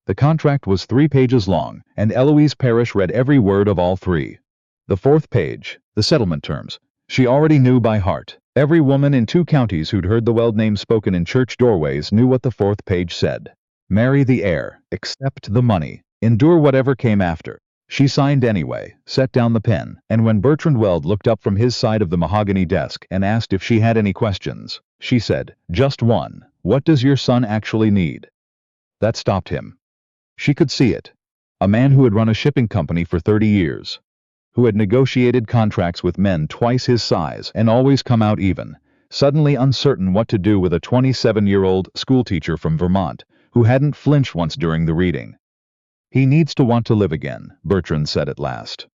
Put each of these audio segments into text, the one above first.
The contract was 3 pages long, and Eloise Parish read every word of all 3. The 4th page, the settlement terms, she already knew by heart. Every woman in 2 counties who'd heard the Weld name spoken in church doorways knew what the 4th page said. Marry the heir, accept the money, endure whatever came after. She signed anyway, set down the pen, and when Bertrand Weld looked up from his side of the mahogany desk and asked if she had any questions, she said, "Just one. What does your son actually need?" That stopped him. She could see it. A man who had run a shipping company for 30 years, who had negotiated contracts with men twice his size and always come out even, suddenly uncertain what to do with a 27-year-old schoolteacher from Vermont who hadn't flinched once during the reading. "He needs to want to live again," Bertrand said at last.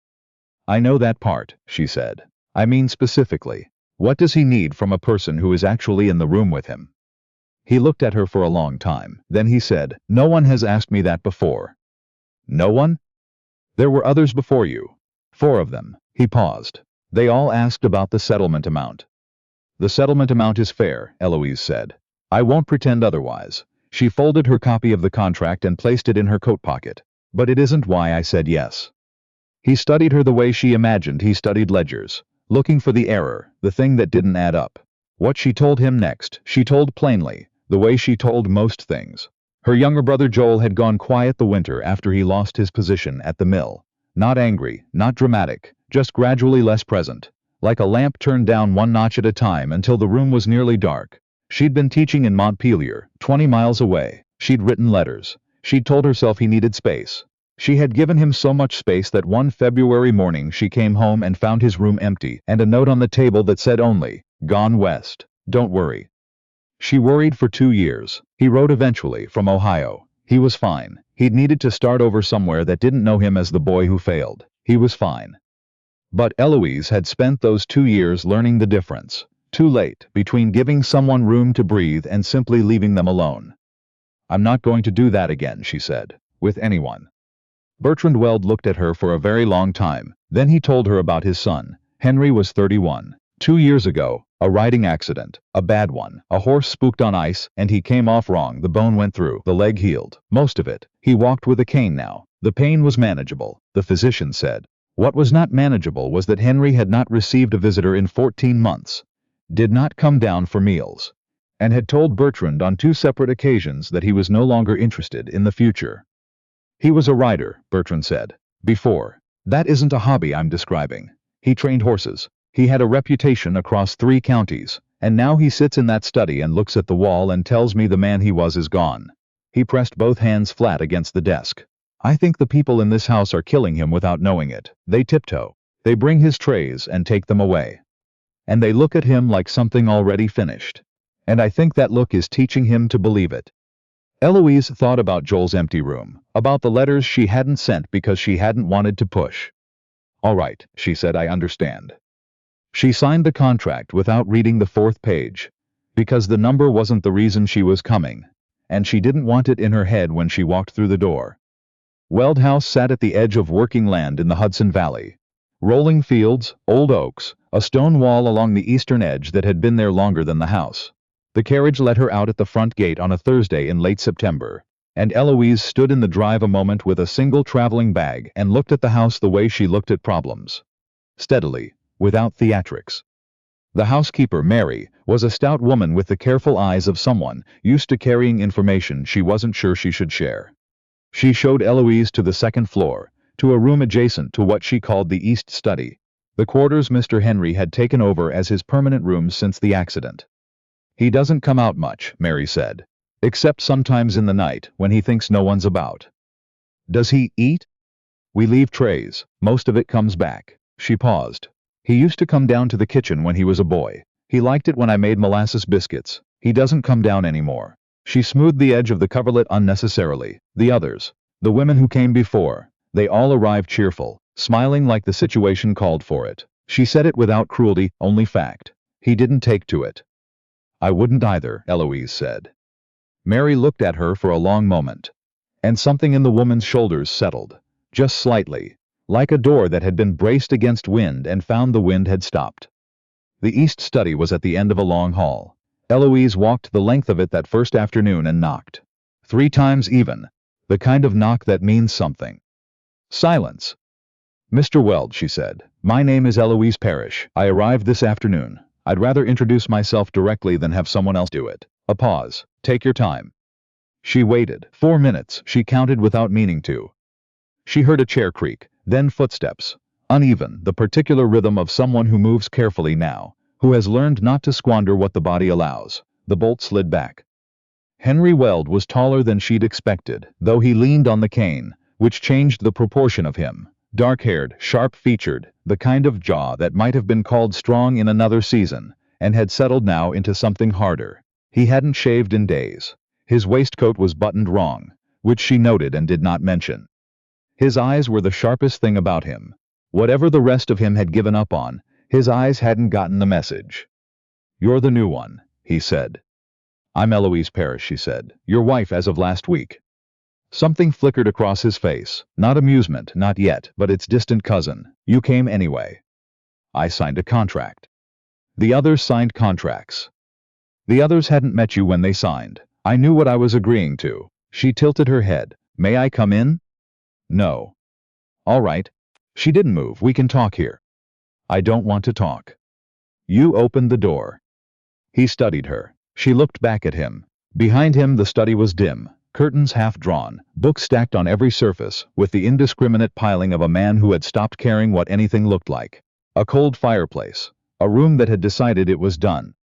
"I know that part," she said. "I mean specifically, what does he need from a person who is actually in the room with him?" He looked at her for a long time. Then he said, "No one has asked me that before." "No one?" "There were others before you. 4 of them." He paused. "They all asked about the settlement amount." "The settlement amount is fair," Eloise said. "I won't pretend otherwise." She folded her copy of the contract and placed it in her coat pocket. "But it isn't why I said yes." He studied her the way she imagined he studied ledgers, looking for the error, the thing that didn't add up. What she told him next, she told plainly, the way she told most things. Her younger brother Joel had gone quiet the winter after he lost his position at the mill. Not angry, not dramatic, just gradually less present, like a lamp turned down 1 notch at a time until the room was nearly dark. She'd been teaching in Montpelier, 20 miles away. She'd written letters. She'd told herself he needed space. She had given him so much space that one February morning she came home and found his room empty and a note on the table that said only, "Gone west. Don't worry." She worried for 2 years. He wrote eventually, from Ohio. He was fine. He'd needed to start over somewhere that didn't know him as the boy who failed. He was fine. But Eloise had spent those 2 years learning the difference. Too late, between giving someone room to breathe and simply leaving them alone. "I'm not going to do that again," she said, "with anyone." Bertrand Weld looked at her for a very long time. Then he told her about his son. Henry was 31. 2 years ago, a riding accident, a bad one. A horse spooked on ice, and he came off wrong. The bone went through. The leg healed. Most of it. He walked with a cane now. The pain was manageable, the physician said. What was not manageable was that Henry had not received a visitor in 14 months. Did not come down for meals, and had told Bertrand on 2 separate occasions that he was no longer interested in the future. "He was a rider," Bertrand said. "Before. That isn't a hobby I'm describing. He trained horses. He had a reputation across 3 counties, and now he sits in that study and looks at the wall and tells me the man he was is gone." He pressed both hands flat against the desk. "I think the people in this house are killing him without knowing it. They tiptoe. They bring his trays and take them away. And they look at him like something already finished. And I think that look is teaching him to believe it." Eloise thought about Joel's empty room, about the letters she hadn't sent because she hadn't wanted to push. "All right," she said, "I understand." She signed the contract without reading the 4th page, because the number wasn't the reason she was coming, and she didn't want it in her head when she walked through the door. Weld House sat at the edge of working land in the Hudson Valley. Rolling fields, old oaks, a stone wall along the eastern edge that had been there longer than the house. The carriage let her out at the front gate on a Thursday in late September, and Eloise stood in the drive a moment with a single traveling bag and looked at the house the way she looked at problems. Steadily, without theatrics. The housekeeper, Mary, was a stout woman with the careful eyes of someone used to carrying information she wasn't sure she should share. She showed Eloise to the 2nd floor, to a room adjacent to what she called the East Study, the quarters Mr. Henry had taken over as his permanent rooms since the accident. "He doesn't come out much," Mary said, "except sometimes in the night when he thinks no one's about." "Does he eat?" "We leave trays. Most of it comes back." She paused. "He used to come down to the kitchen when he was a boy. He liked it when I made molasses biscuits. He doesn't come down anymore." She smoothed the edge of the coverlet unnecessarily. "The others, the women who came before, they all arrived cheerful, smiling like the situation called for it." She said it without cruelty, only fact. "He didn't take to it." "I wouldn't either," Eloise said. Mary looked at her for a long moment, and something in the woman's shoulders settled, just slightly, like a door that had been braced against wind and found the wind had stopped. The East Study was at the end of a long hall. Eloise walked the length of it that first afternoon and knocked. 3 times even. The kind of knock that means something. Silence. Mr. Weld, she said, my name is Eloise Parish. I arrived this afternoon. I'd rather introduce myself directly than have someone else do it. A pause. Take your time. She waited. 4 minutes, she counted without meaning to. She heard a chair creak, then footsteps. Uneven, the particular rhythm of someone who moves carefully now, who has learned not to squander what the body allows. The bolt slid back. Henry Weld was taller than she'd expected, though he leaned on the cane, which changed the proportion of him. Dark-haired, sharp-featured, the kind of jaw that might have been called strong in another season, and had settled now into something harder. He hadn't shaved in days. His waistcoat was buttoned wrong, which she noted and did not mention. His eyes were the sharpest thing about him. Whatever the rest of him had given up on, his eyes hadn't gotten the message. You're the new one, he said. I'm Eloise Parish, she said. Your wife as of last week. Something flickered across his face. Not amusement, not yet, but its distant cousin. You came anyway. I signed a contract. The others signed contracts. The others hadn't met you when they signed. I knew what I was agreeing to. She tilted her head. May I come in? No. All right. She didn't move. We can talk here. I don't want to talk. You opened the door. He studied her. She looked back at him. Behind him the study was dim, curtains half drawn, books stacked on every surface, with the indiscriminate piling of a man who had stopped caring what anything looked like. A cold fireplace. A room that had decided it was done.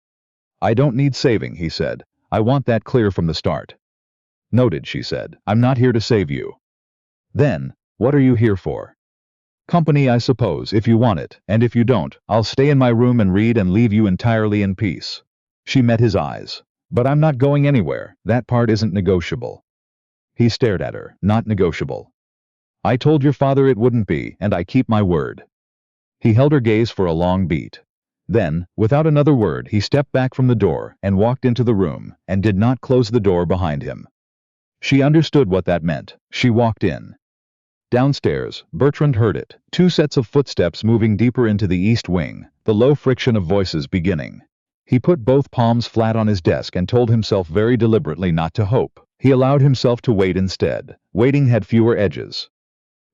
I don't need saving, he said. I want that clear from the start. Noted, she said. I'm not here to save you. Then, what are you here for? Company, I suppose, if you want it, and if you don't, I'll stay in my room and read and leave you entirely in peace. She met his eyes. But I'm not going anywhere. That part isn't negotiable. He stared at her. Not negotiable. I told your father it wouldn't be, and I keep my word. He held her gaze for a long beat. Then, without another word, he stepped back from the door and walked into the room, and did not close the door behind him. She understood what that meant. She walked in. Downstairs, Bertrand heard it. 2 sets of footsteps moving deeper into the east wing, the low friction of voices beginning. He put both palms flat on his desk and told himself very deliberately not to hope. He allowed himself to wait instead. Waiting had fewer edges.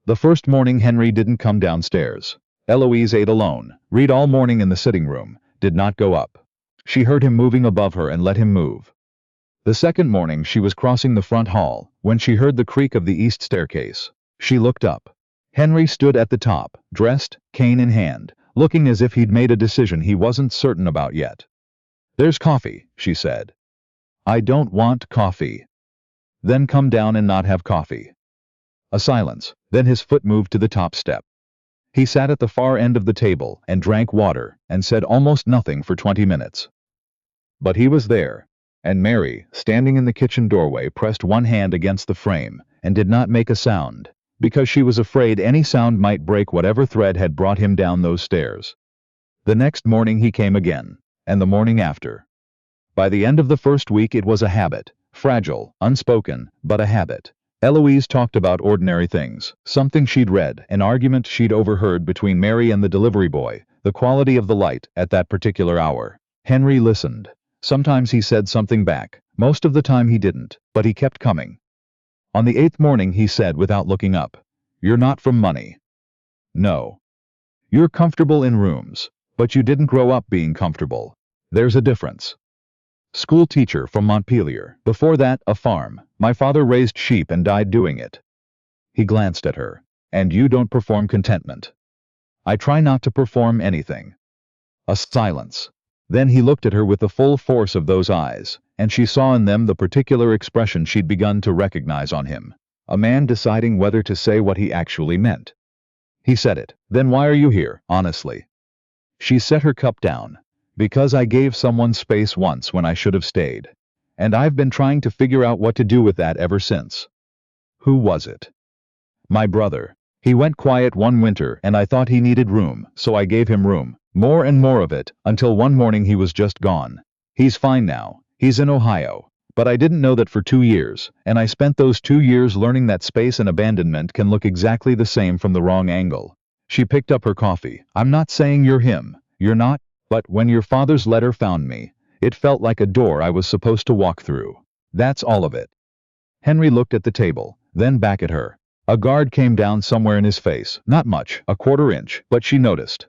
The first morning Henry didn't come downstairs. Eloise ate alone, read all morning in the sitting room, did not go up. She heard him moving above her and let him move. The second morning she was crossing the front hall, when she heard the creak of the east staircase. She looked up. Henry stood at the top, dressed, cane in hand, looking as if he'd made a decision he wasn't certain about yet. There's coffee, she said. I don't want coffee. Then come down and not have coffee. A silence, then his foot moved to the top step. He sat at the far end of the table and drank water and said almost nothing for 20 minutes. But he was there, and Mary, standing in the kitchen doorway, pressed one hand against the frame and did not make a sound, because she was afraid any sound might break whatever thread had brought him down those stairs. The next morning he came again. And the morning after. By the end of the first week it was a habit, fragile, unspoken, but a habit. Eloise talked about ordinary things, something she'd read, an argument she'd overheard between Mary and the delivery boy, the quality of the light at that particular hour. Henry listened. Sometimes he said something back, most of the time he didn't, but he kept coming. On the 8th morning he said without looking up, You're not from money. No. You're comfortable in rooms. But you didn't grow up being comfortable. There's a difference. School teacher from Montpelier. Before that, a farm. My father raised sheep and died doing it. He glanced at her. And you don't perform contentment. I try not to perform anything. A silence. Then he looked at her with the full force of those eyes, and she saw in them the particular expression she'd begun to recognize on him. A man deciding whether to say what he actually meant. He said it. Then why are you here, honestly? She set her cup down. Because I gave someone space once when I should have stayed. And I've been trying to figure out what to do with that ever since. Who was it? My brother. He went quiet one winter and I thought he needed room, so I gave him room. More and more of it, until one morning he was just gone. He's fine now. He's in Ohio. But I didn't know that for 2 years, and I spent those 2 years learning that space and abandonment can look exactly the same from the wrong angle. She picked up her coffee. I'm not saying you're him. You're not. But when your father's letter found me, it felt like a door I was supposed to walk through. That's all of it. Henry looked at the table. then back at her. A guard came down somewhere in his face, not much, a quarter inch, but she noticed.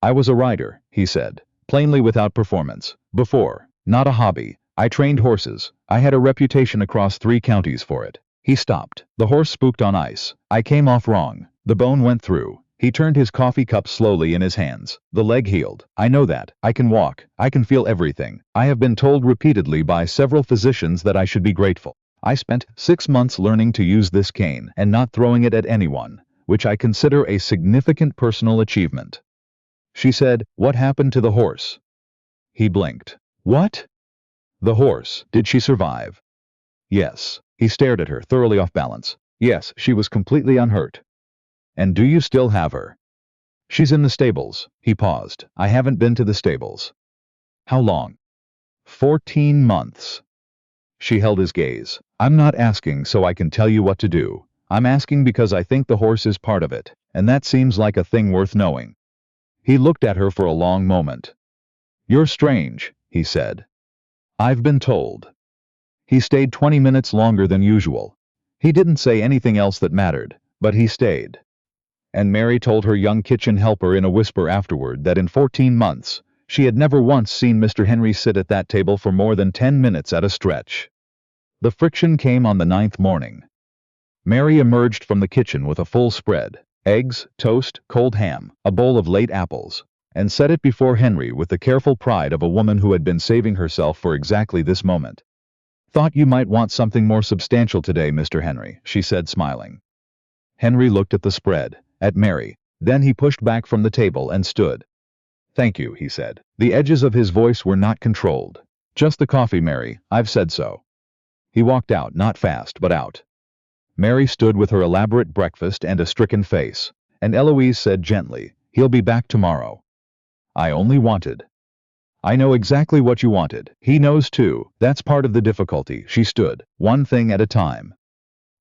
I was a rider, he said, plainly without performance. Before, not a hobby. I trained horses. I had a reputation across 3 counties for it. He stopped. The horse spooked on ice. I came off wrong. The bone went through. He turned his coffee cup slowly in his hands. The leg healed. I know that. I can walk. I can feel everything. I have been told repeatedly by several physicians that I should be grateful. I spent 6 months learning to use this cane and not throwing it at anyone, which I consider a significant personal achievement. She said, "What happened to the horse?" He blinked. "What?" "The horse. Did she survive?" "Yes." He stared at her, thoroughly off balance. "Yes, she was completely unhurt." "And do you still have her?" "She's in the stables." He paused. "I haven't been to the stables." "How long?" 14 months. She held his gaze. "I'm not asking so I can tell you what to do. I'm asking because I think the horse is part of it, and that seems like a thing worth knowing." He looked at her for a long moment. "You're strange," he said. "I've been told." He stayed 20 minutes longer than usual. He didn't say anything else that mattered, but he stayed. And Mary told her young kitchen helper in a whisper afterward that in 14 months, she had never once seen Mr. Henry sit at that table for more than 10 minutes at a stretch. The friction came on the 9th morning. Mary emerged from the kitchen with a full spread, eggs, toast, cold ham, a bowl of late apples, and set it before Henry with the careful pride of a woman who had been saving herself for exactly this moment. "Thought you might want something more substantial today, Mr. Henry," she said, smiling. Henry looked at the spread, at Mary, then he pushed back from the table and stood. "Thank you," he said. The edges of his voice were not controlled. "Just the coffee, Mary, I've said so." He walked out, not fast, but out. Mary stood with her elaborate breakfast and a stricken face, and Eloise said gently, "He'll be back tomorrow." "I only wanted." "I know exactly what you wanted. He knows too. That's part of the difficulty." She stood, one thing at a time.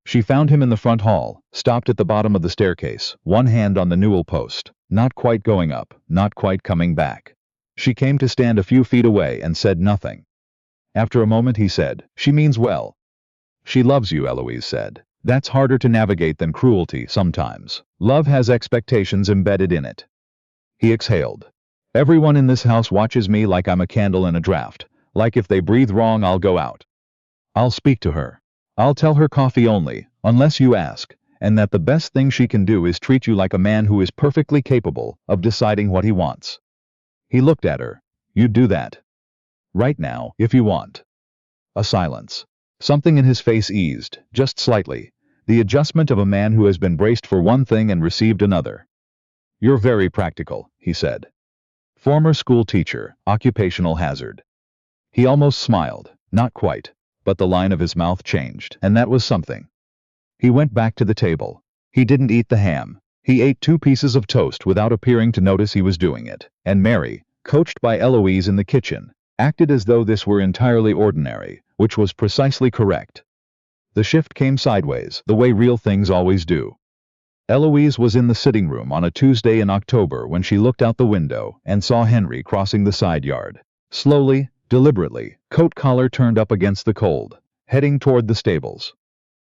She found him in the front hall, stopped at the bottom of the staircase, one hand on the newel post, not quite going up, not quite coming back. She came to stand a few feet away and said nothing. After a moment he said, "She means well." "She loves you," Eloise said. "That's harder to navigate than cruelty sometimes. Love has expectations embedded in it." He exhaled. "Everyone in this house watches me like I'm a candle in a draft, like if they breathe wrong I'll go out. I'll speak to her. I'll tell her coffee only, unless you ask, and that the best thing she can do is treat you like a man who is perfectly capable of deciding what he wants." He looked at her. "You'd do that? Right now, if you want." A silence. Something in his face eased, just slightly, the adjustment of a man who has been braced for one thing and received another. "You're very practical," he said. "Former school teacher, occupational hazard." He almost smiled, not quite, but the line of his mouth changed, and that was something. He went back to the table. He didn't eat the ham. He ate 2 pieces of toast without appearing to notice he was doing it, and Mary, coached by Eloise in the kitchen, acted as though this were entirely ordinary, which was precisely correct. The shift came sideways, the way real things always do. Eloise was in the sitting room on a Tuesday in October when she looked out the window and saw Henry crossing the side yard. Slowly, deliberately, coat collar turned up against the cold, heading toward the stables.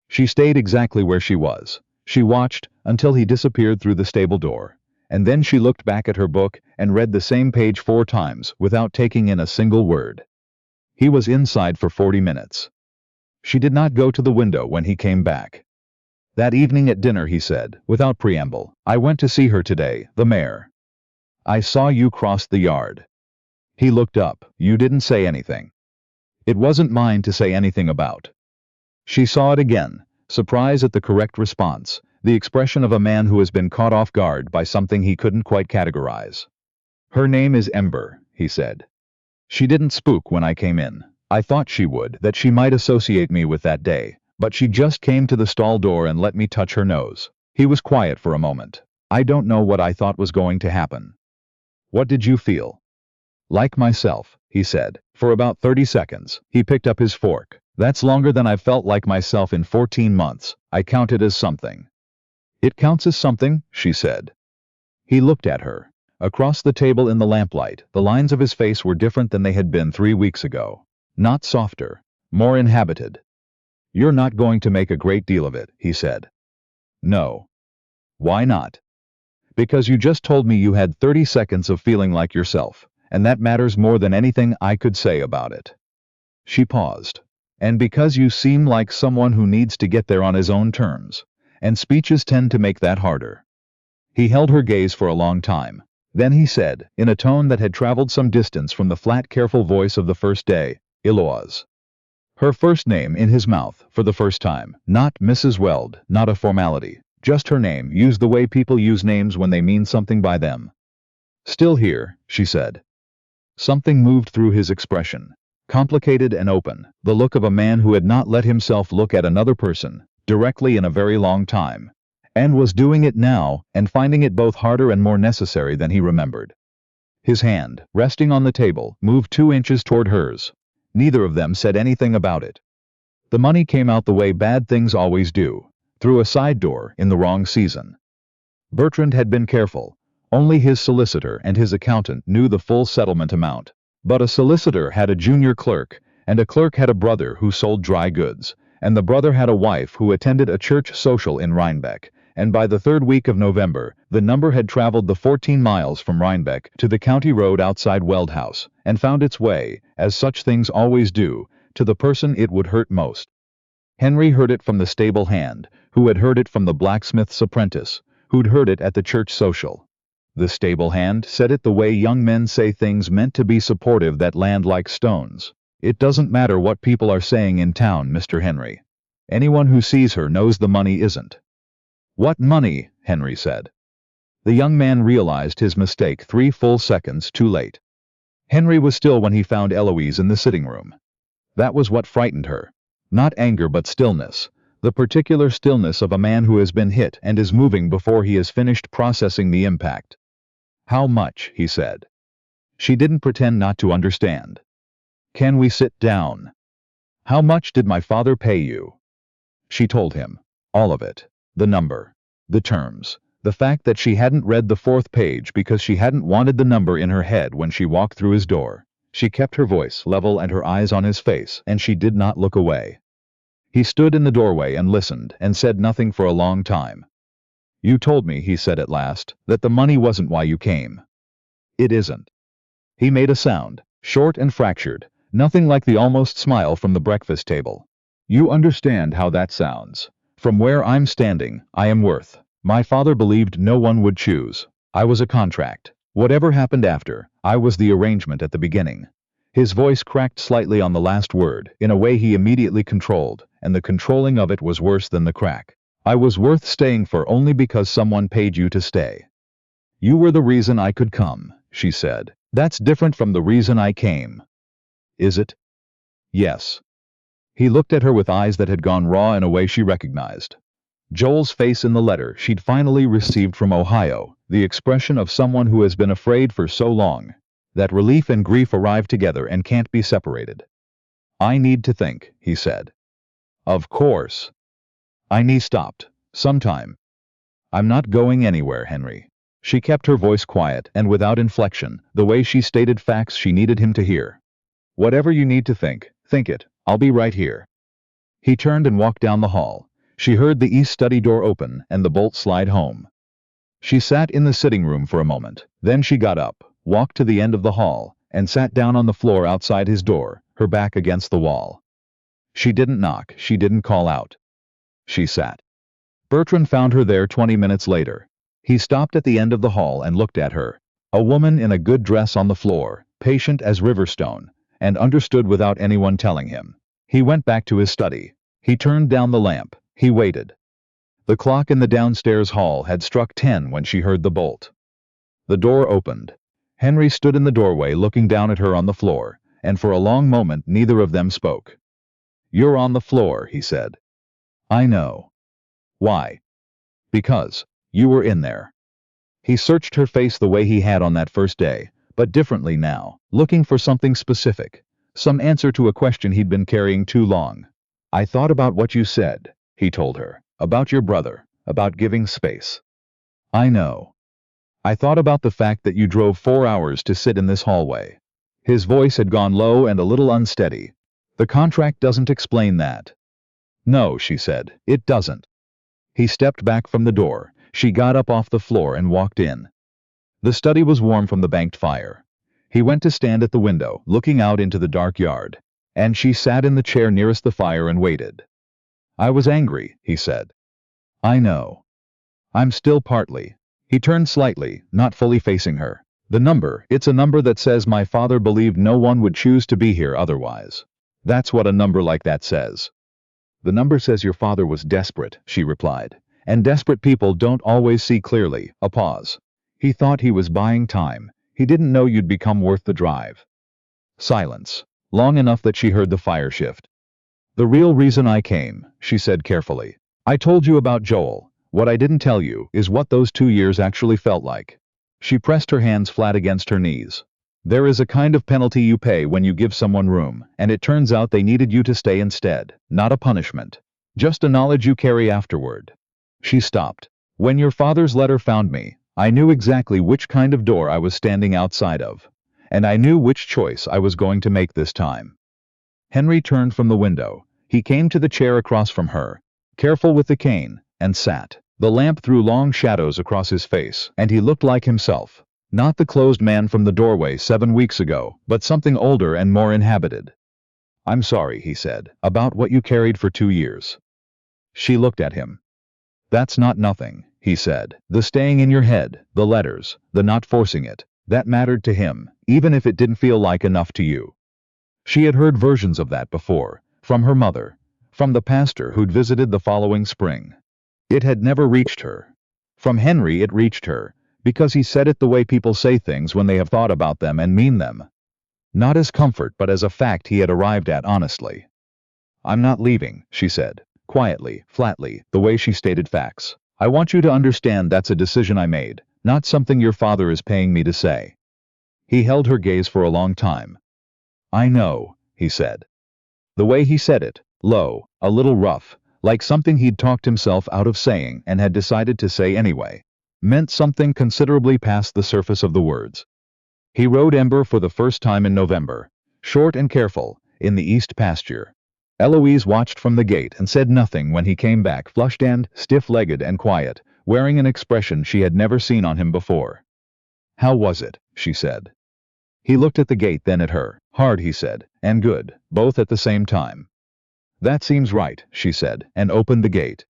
She stayed exactly where she was. She watched until he disappeared through the stable door, and then she looked back at her book and read the same page 4 times without taking in a single word. He was inside for 40 minutes. She did not go to the window when he came back. That evening at dinner he said, without preamble, "I went to see her today, the mare. I saw you cross the yard." He looked up. "You didn't say anything." "It wasn't mine to say anything about." She saw it again, surprise at the correct response, the expression of a man who has been caught off guard by something he couldn't quite categorize. "Her name is Ember," he said. "She didn't spook when I came in. I thought she would, that she might associate me with that day, but she just came to the stall door and let me touch her nose." He was quiet for a moment. "I don't know what I thought was going to happen." "What did you feel?" "Like myself," he said. For about 30 seconds, he picked up his fork. "That's longer than I've felt like myself in 14 months. I count it as something." "It counts as something," she said. He looked at her. Across the table in the lamplight, the lines of his face were different than they had been 3 weeks ago. Not softer, more inhabited. You're not going to make a great deal of it, he said. No. Why not? Because you just told me you had 30 seconds of feeling like yourself, and that matters more than anything I could say about it. She paused. And because you seem like someone who needs to get there on his own terms, and speeches tend to make that harder. He held her gaze for a long time. Then he said, in a tone that had traveled some distance from the flat, careful voice of the first day, Eloise. Her first name in his mouth for the first time, not Mrs. Weld, not a formality, just her name, used the way people use names when they mean something by them. Still here, she said. Something moved through his expression, complicated and open, the look of a man who had not let himself look at another person directly in a very long time, and was doing it now and finding it both harder and more necessary than he remembered. His hand, resting on the table, moved 2 inches toward hers. Neither of them said anything about it. The money came out the way bad things always do, through a side door in the wrong season. Bertrand had been careful. Only his solicitor and his accountant knew the full settlement amount. But a solicitor had a junior clerk, and a clerk had a brother who sold dry goods, and the brother had a wife who attended a church social in Rhinebeck, and by the 3rd week of November, the number had traveled the 14 miles from Rhinebeck to the county road outside Weld House, and found its way, as such things always do, to the person it would hurt most. Henry heard it from the stable hand, who had heard it from the blacksmith's apprentice, who'd heard it at the church social. The stable hand said it the way young men say things meant to be supportive that land like stones. It doesn't matter what people are saying in town, Mr. Henry. Anyone who sees her knows the money isn't. What money? Henry said. The young man realized his mistake 3 full seconds too late. Henry was still when he found Eloise in the sitting room. That was what frightened her. Not anger but stillness. The particular stillness of a man who has been hit and is moving before he has finished processing the impact. How much? He said. She didn't pretend not to understand. Can we sit down? How much did my father pay you? She told him. All of it. The number. The terms. The fact that she hadn't read the 4th page because she hadn't wanted the number in her head when she walked through his door. She kept her voice level and her eyes on his face, and she did not look away. He stood in the doorway and listened and said nothing for a long time. You told me, he said at last, that the money wasn't why you came. It isn't. He made a sound, short and fractured, nothing like the almost smile from the breakfast table. You understand how that sounds. From where I'm standing, I am worth. My father believed no one would choose. I was a contract. Whatever happened after, I was the arrangement at the beginning. His voice cracked slightly on the last word, in a way he immediately controlled, and the controlling of it was worse than the crack. I was worth staying for only because someone paid you to stay. You were the reason I could come, she said. That's different from the reason I came. Is it? Yes. He looked at her with eyes that had gone raw in a way she recognized. Joel's face in the letter she'd finally received from Ohio, the expression of someone who has been afraid for so long. That relief and grief arrive together and can't be separated. I need to think, he said. Of course. He stopped. Sometime. I'm not going anywhere, Henry. She kept her voice quiet and without inflection, the way she stated facts she needed him to hear. Whatever you need to think it. I'll be right here. He turned and walked down the hall. She heard the east study door open and the bolt slide home. She sat in the sitting room for a moment. Then she got up, walked to the end of the hall, and sat down on the floor outside his door, her back against the wall. She didn't knock, she didn't call out. She sat. Bertrand found her there 20 minutes later. He stopped at the end of the hall and looked at her. A woman in a good dress on the floor, patient as Riverstone, and understood without anyone telling him. He went back to his study. He turned down the lamp. He waited. The clock in the downstairs hall had struck 10 when she heard the bolt. The door opened. Henry stood in the doorway looking down at her on the floor, and for a long moment neither of them spoke. You're on the floor, he said. I know. Why? Because you were in there. He searched her face the way he had on that first day, but differently now, looking for something specific, some answer to a question he'd been carrying too long. I thought about what you said, he told her, about your brother, about giving space. I know. I thought about the fact that you drove 4 hours to sit in this hallway. His voice had gone low and a little unsteady. The contract doesn't explain that. No, she said, it doesn't. He stepped back from the door. She got up off the floor and walked in. The study was warm from the banked fire. He went to stand at the window, looking out into the dark yard, and she sat in the chair nearest the fire and waited. I was angry, he said. I know. I'm still partly. He turned slightly, not fully facing her. The number, it's a number that says my father believed no one would choose to be here otherwise. That's what a number like that says. The number says your father was desperate, she replied. And desperate people don't always see clearly. A pause. He thought he was buying time. He didn't know you'd become worth the drive. Silence. Long enough that she heard the fire shift. The real reason I came, she said carefully. I told you about Joel. What I didn't tell you is what those 2 years actually felt like. She pressed her hands flat against her knees. There is a kind of penalty you pay when you give someone room, and it turns out they needed you to stay instead. Not a punishment. Just a knowledge you carry afterward. She stopped. When your father's letter found me, I knew exactly which kind of door I was standing outside of. And I knew which choice I was going to make this time. Henry turned from the window. He came to the chair across from her, careful with the cane, and sat. The lamp threw long shadows across his face, and he looked like himself. Not the closed man from the doorway 7 weeks ago, but something older and more inhabited. I'm sorry, he said, about what you carried for 2 years. She looked at him. That's not nothing, he said. The staying in your head, the letters, the not forcing it, that mattered to him, even if it didn't feel like enough to you. She had heard versions of that before, from her mother, from the pastor who'd visited the following spring. It had never reached her. From Henry it reached her, because he said it the way people say things when they have thought about them and mean them. Not as comfort but as a fact he had arrived at honestly. I'm not leaving, she said, quietly, flatly, the way she stated facts. I want you to understand that's a decision I made, not something your father is paying me to say. He held her gaze for a long time. I know, he said. The way he said it, low, a little rough, like something he'd talked himself out of saying and had decided to say anyway, meant something considerably past the surface of the words. He rode Ember for the first time in November, short and careful, in the east pasture. Eloise watched from the gate and said nothing when he came back flushed and stiff-legged and quiet, wearing an expression she had never seen on him before. How was it? She said. He looked at the gate then at her. Hard, he said, and good, both at the same time. That seems right, she said, and opened the gate.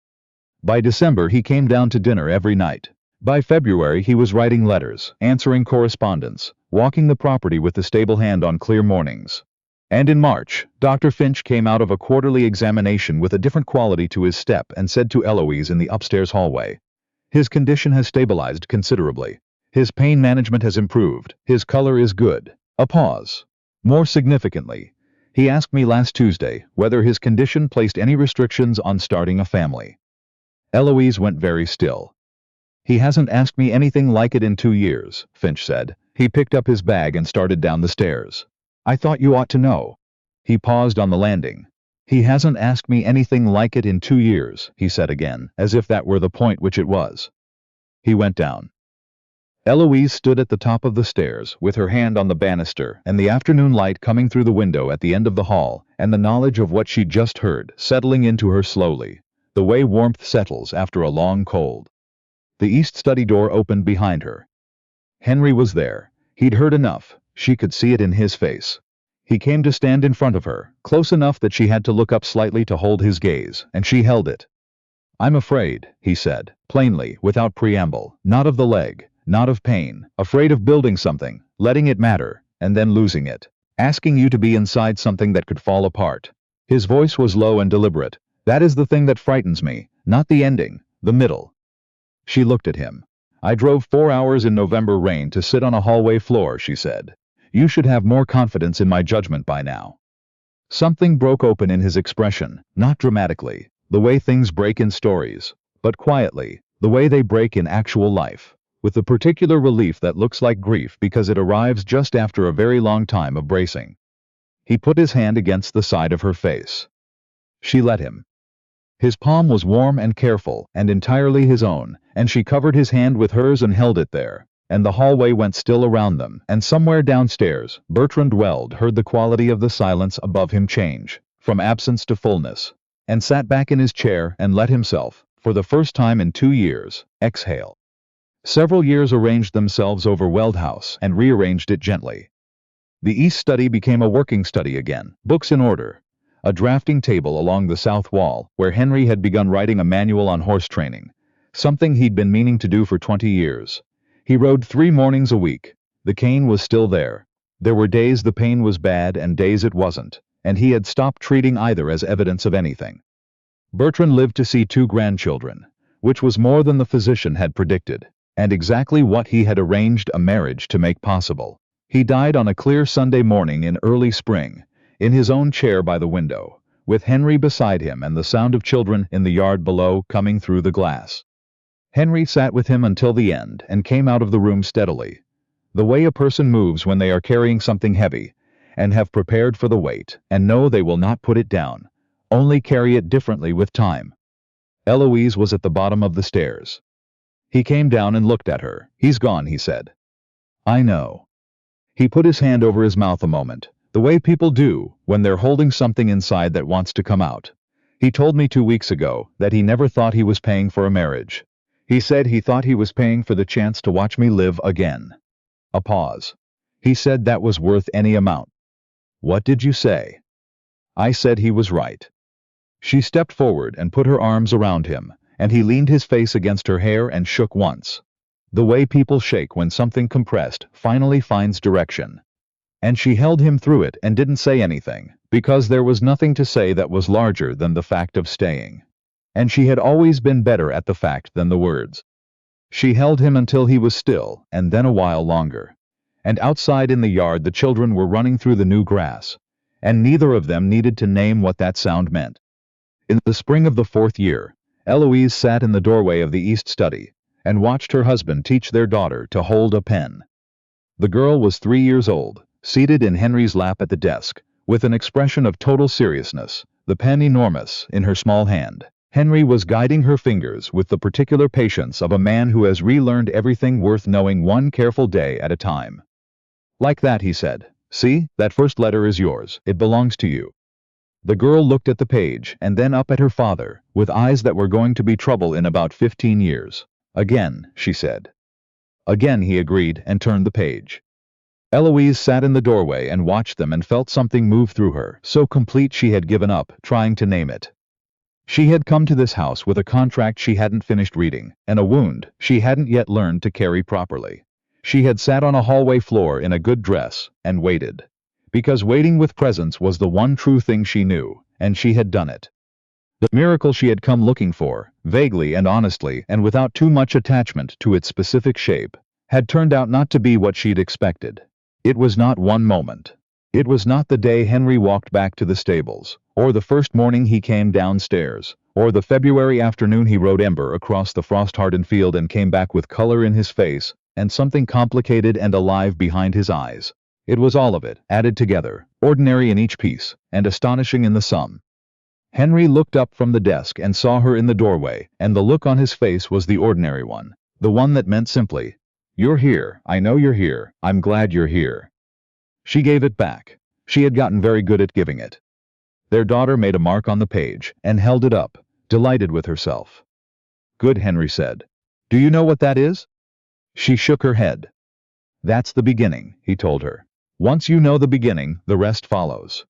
By December he came down to dinner every night. By February he was writing letters, answering correspondence, walking the property with the stable hand on clear mornings. And in March, Dr. Finch came out of a quarterly examination with a different quality to his step and said to Eloise in the upstairs hallway, his condition has stabilized considerably. His pain management has improved. His color is good. A pause. More significantly, he asked me last Tuesday whether his condition placed any restrictions on starting a family. Eloise went very still. He hasn't asked me anything like it in 2 years, Finch said. He picked up his bag and started down the stairs. I thought you ought to know. He paused on the landing. He hasn't asked me anything like it in 2 years, he said again, as if that were the point, which it was. He went down. Eloise stood at the top of the stairs, with her hand on the banister, and the afternoon light coming through the window at the end of the hall, and the knowledge of what she'd just heard settling into her slowly, the way warmth settles after a long cold. The east study door opened behind her. Henry was there. He'd heard enough. She could see it in his face. He came to stand in front of her, close enough that she had to look up slightly to hold his gaze, and she held it. I'm afraid, he said, plainly, without preamble, not of the leg. Not of pain, afraid of building something, letting it matter, and then losing it, asking you to be inside something that could fall apart. His voice was low and deliberate. That is the thing that frightens me, not the ending, the middle. She looked at him. I drove 4 hours in November rain to sit on a hallway floor, she said. You should have more confidence in my judgment by now. Something broke open in his expression, not dramatically, the way things break in stories, but quietly, the way they break in actual life. With the particular relief that looks like grief because it arrives just after a very long time of bracing. He put his hand against the side of her face. She let him. His palm was warm and careful and entirely his own, and she covered his hand with hers and held it there, and the hallway went still around them, and somewhere downstairs, Bertrand Weld heard the quality of the silence above him change, from absence to fullness, and sat back in his chair and let himself, for the first time in 2 years, exhale. Several years arranged themselves over Weld House and rearranged it gently. The East study became a working study again, books in order, a drafting table along the south wall where Henry had begun writing a manual on horse training, something he'd been meaning to do for 20 years. He rode 3 mornings a week. The cane was still there. There were days the pain was bad and days it wasn't, and he had stopped treating either as evidence of anything. Bertrand lived to see 2 grandchildren, which was more than the physician had predicted, and exactly what he had arranged a marriage to make possible. He died on a clear Sunday morning in early spring, in his own chair by the window, with Henry beside him and the sound of children in the yard below coming through the glass. Henry sat with him until the end and came out of the room steadily, the way a person moves when they are carrying something heavy, and have prepared for the weight, and know they will not put it down, only carry it differently with time. Eloise was at the bottom of the stairs. He came down and looked at her. "He's gone," he said. "I know." He put his hand over his mouth a moment, the way people do when they're holding something inside that wants to come out. "He told me 2 weeks ago that he never thought he was paying for a marriage. He said he thought he was paying for the chance to watch me live again." A pause. "He said that was worth any amount." "What did you say?" "I said he was right." She stepped forward and put her arms around him, and he leaned his face against her hair and shook once. The way people shake when something compressed finally finds direction. And she held him through it and didn't say anything, because there was nothing to say that was larger than the fact of staying. And she had always been better at the fact than the words. She held him until he was still, and then a while longer. And outside in the yard the children were running through the new grass, and neither of them needed to name what that sound meant. In the spring of the 4th year, Eloise sat in the doorway of the East study, and watched her husband teach their daughter to hold a pen. The girl was 3 years old, seated in Henry's lap at the desk, with an expression of total seriousness, the pen enormous in her small hand. Henry was guiding her fingers with the particular patience of a man who has relearned everything worth knowing one careful day at a time. "Like that," he said. "See, that first letter is yours. It belongs to you." The girl looked at the page and then up at her father, with eyes that were going to be trouble in about 15 years. "Again," she said. "Again," he agreed and turned the page. Eloise sat in the doorway and watched them and felt something move through her, so complete she had given up trying to name it. She had come to this house with a contract she hadn't finished reading, and a wound she hadn't yet learned to carry properly. She had sat on a hallway floor in a good dress and waited. Because waiting with presence was the one true thing she knew, and she had done it. The miracle she had come looking for, vaguely and honestly and without too much attachment to its specific shape, had turned out not to be what she'd expected. It was not one moment. It was not the day Henry walked back to the stables, or the first morning he came downstairs, or the February afternoon he rode Ember across the frost-hardened field and came back with color in his face and something complicated and alive behind his eyes. It was all of it, added together, ordinary in each piece, and astonishing in the sum. Henry looked up from the desk and saw her in the doorway, and the look on his face was the ordinary one, the one that meant simply, "You're here, I know you're here, I'm glad you're here." She gave it back. She had gotten very good at giving it. Their daughter made a mark on the page and held it up, delighted with herself. "Good," Henry said. "Do you know what that is?" She shook her head. "That's the beginning," he told her. "Once you know the beginning, the rest follows."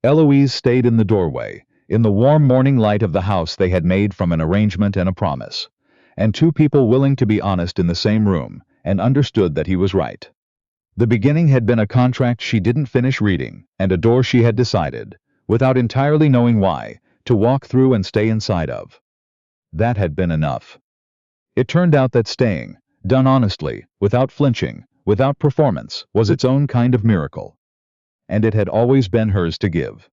Eloise stayed in the doorway, in the warm morning light of the house they had made from an arrangement and a promise, and 2 people willing to be honest in the same room, and understood that he was right. The beginning had been a contract she didn't finish reading, and a door she had decided, without entirely knowing why, to walk through and stay inside of. That had been enough. It turned out that staying, done honestly, without flinching, without performance, was its own kind of miracle. And it had always been hers to give.